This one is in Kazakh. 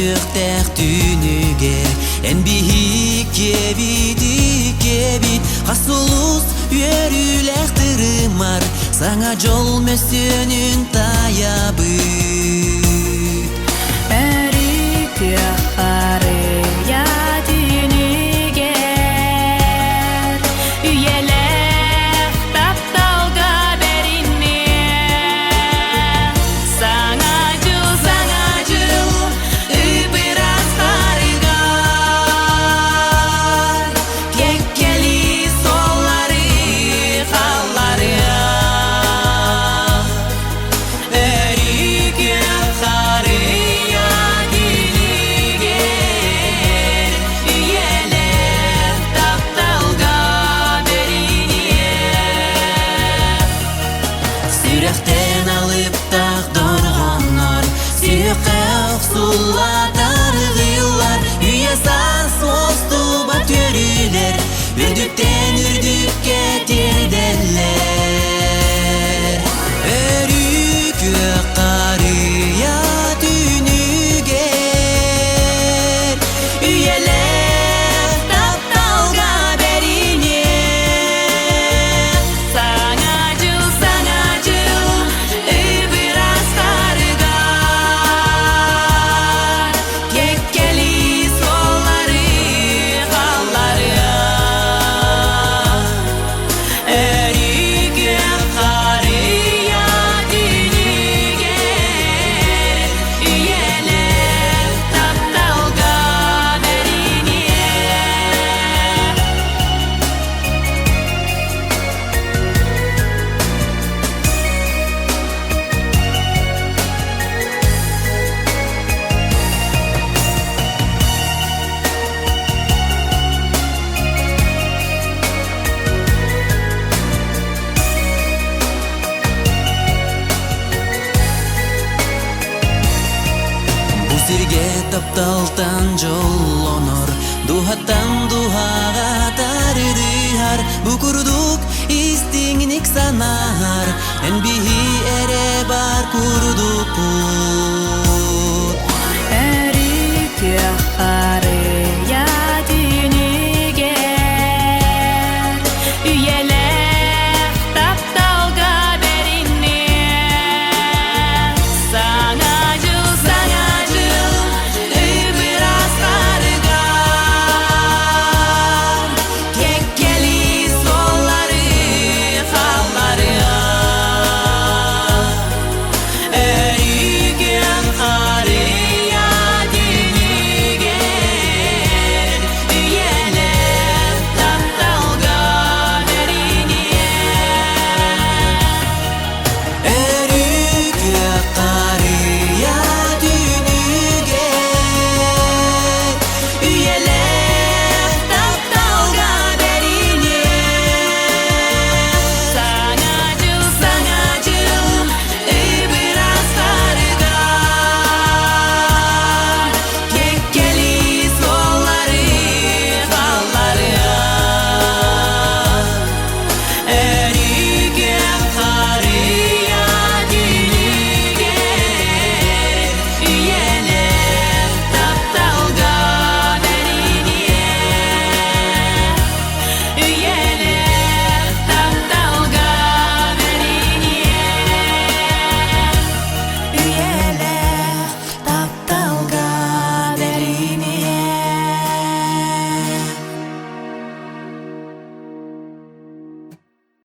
сүйөктәк түнүгө эн бийик кебит касулус үйөрүләк тырымар саңа жол мөсөнүн таябы Сүрәхтен алып тағдырғанар Сүйеққа ұқсулатар ғылар Үйесан состу бат өрілер Үрдіктен үрдікке терделер Өрікі қария түнігер Үйелер тапталға берінер Саңа жыл Сирге тапталтан жолонор Духаттан духага тарыдыхар Букурдук истиңник санар Эн бихи эре бар курдук